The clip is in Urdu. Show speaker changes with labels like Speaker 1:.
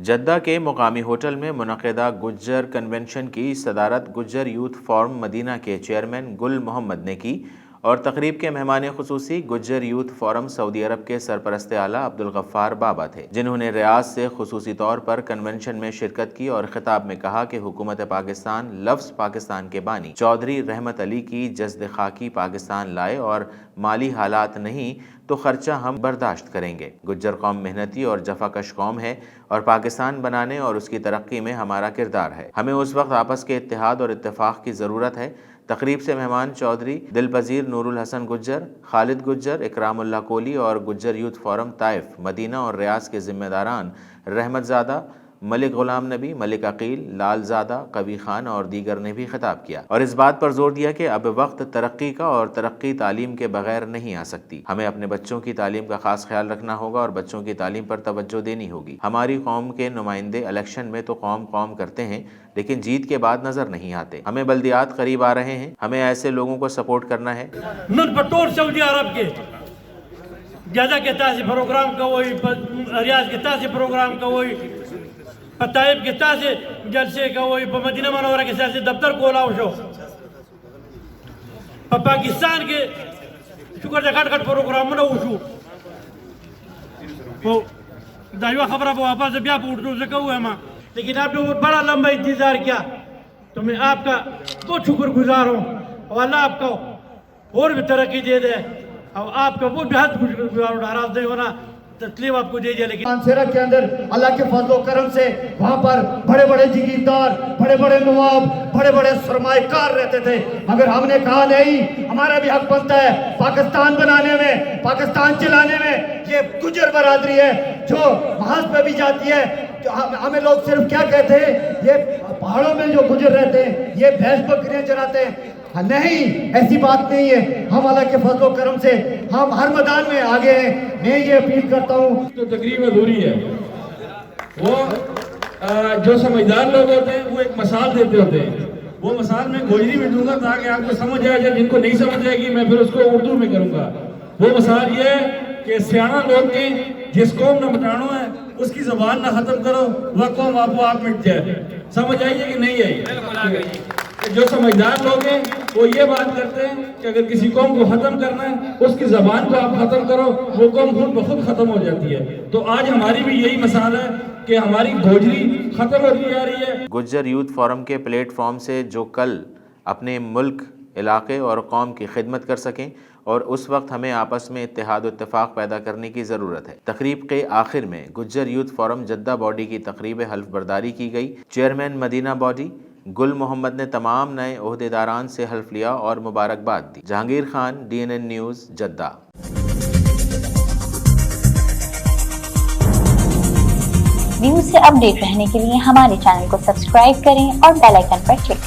Speaker 1: جدہ کے مقامی ہوٹل میں منعقدہ گجر کنونشن کی صدارت گجر یوتھ فورم مدینہ کے چیئرمین گل محمد نے کی اور تقریب کے مہمان خصوصی گجر یوتھ فورم سعودی عرب کے سرپرست اعلیٰ عبدالغفار بابا تھے، جنہوں نے ریاض سے خصوصی طور پر کنونشن میں شرکت کی اور خطاب میں کہا کہ حکومت پاکستان لفظ پاکستان کے بانی چودھری رحمت علی کی جسد خاکی پاکستان لائے اور مالی حالات نہیں تو خرچہ ہم برداشت کریں گے۔ گجر قوم محنتی اور جفاکش قوم ہے اور پاکستان بنانے اور اس کی ترقی میں ہمارا کردار ہے۔ ہمیں اس وقت آپس کے اتحاد اور اتفاق کی ضرورت ہے۔ تقریب سے مہمان چودھری دل پذیر نور الحسن گجر، خالد گجر، اکرام اللہ کولی اور گجر یوتھ فورم طائف، مدینہ اور ریاض کے ذمہ داران رحمت زادہ، ملک غلام نبی، ملک عقیل، لال زادہ، قوی خان اور دیگر نے بھی خطاب کیا اور اس بات پر زور دیا کہ اب وقت ترقی کا اور ترقی تعلیم کے بغیر نہیں آ سکتی۔ ہمیں اپنے بچوں کی تعلیم کا خاص خیال رکھنا ہوگا اور بچوں کی تعلیم پر توجہ دینی ہوگی۔ ہماری قوم کے نمائندے الیکشن میں تو قوم کرتے ہیں لیکن جیت کے بعد نظر نہیں آتے۔ ہمیں بلدیات قریب آ رہے ہیں، ہمیں ایسے لوگوں کو سپورٹ کرنا ہے۔
Speaker 2: نن پٹور سعودی عرب کے جدہ کے تاسی پروگرام کا وہی، ریاض کے تاسی پروگرام کا وہی، طائف کے تاسی جلسے کا وہی، مدینہ منورہ کے تاسی دفتر کھولا شو، پاکستان کے شکر جگہ کٹ پروگرام نہ وشو وہ دائیوہ خبرہ وہ واپس بیا پہ اردو سے کہو ہے ماں، لیکن آپ نے بہت بڑا لمبا انتظار کیا تو میں آپ کا بہت شکر گزار ہوں اور اللہ آپ کو اور بھی ترقی دے دے اور آپ کا بہت بہت شکر گزار ہوں۔ ناراض نہیں ہونا، تسلیم آپ کو دے دیا، لیکن
Speaker 3: مانسیرہ کے اندر اللہ کے فضل و کرم سے وہاں پر بڑے بڑے جگیردار، بڑے بڑے نواب، بڑے بڑے سرمایہ کار رہتے تھے، مگر ہم نے کہا نہیں، ہمارا بھی حق بنتا ہے پاکستان بنانے میں، پاکستان چلانے میں۔ یہ گجر برادری ہے جو محاذ پہ بھی جاتی ہے۔ ہمیں لوگ صرف کیا کہتے ہیں، یہ پہاڑوں میں جو گجر رہتے ہیں یہ بھینس بکریاں چراتے ہیں، نہیں، ایسی بات نہیں ہے۔ ہم اللہ کے فضل و کرم سے ہم ہر میدان میں آگے ہیں۔ میں یہ اپیل کرتا ہوں،
Speaker 4: تو تقریب ادھوری ہے، وہ جو سمجھدار لوگ ہوتے ہیں وہ ایک مثال دیتے ہوتے ہیں۔ وہ مثال میں گوجری میں دوں گا تاکہ آپ کو سمجھ آئے جائے، جن کو نہیں سمجھ آئے گی میں پھر اس کو اردو میں کروں گا۔ وہ مثال یہ ہے کہ سیاح لوگ کی جس قوم نہ مٹانو ہے اس کی زبان نہ ختم کرو، وہ قوم آپ مٹ جائے۔ سمجھ آئیے کہ نہیں آئی؟ جو سمجھدار لوگ ہیں وہ یہ بات کرتے ہیں کہ اگر کسی قوم کو ختم کرنا ہے اس کی زبان کو آپ ختم کرو، وہ قوم خود بخود ختم ہو جاتی ہے۔ تو آج ہماری بھی یہی مثال ہے کہ ہماری گوجری ختم ہوتی جا رہی ہے۔
Speaker 1: گجر یوتھ فورم کے پلیٹ فارم سے جو کل اپنے ملک، علاقے اور قوم کی خدمت کر سکیں اور اس وقت ہمیں آپس میں اتحاد و اتفاق پیدا کرنے کی ضرورت ہے۔ تقریب کے آخر میں گجر یوتھ فورم جدہ باڈی کی تقریب حلف برداری کی گئی۔ چیئرمین مدینہ باڈی گل محمد نے تمام نئے عہدیداران سے حلف لیا اور مبارکباد دی۔ Jahangir Khan, DNN news, Jeddah.
Speaker 5: News سے اپ ڈیٹ رہنے کے لیے ہمارے چینل کو سبسکرائب کریں اور بیل آئیکن پر کلک کریں۔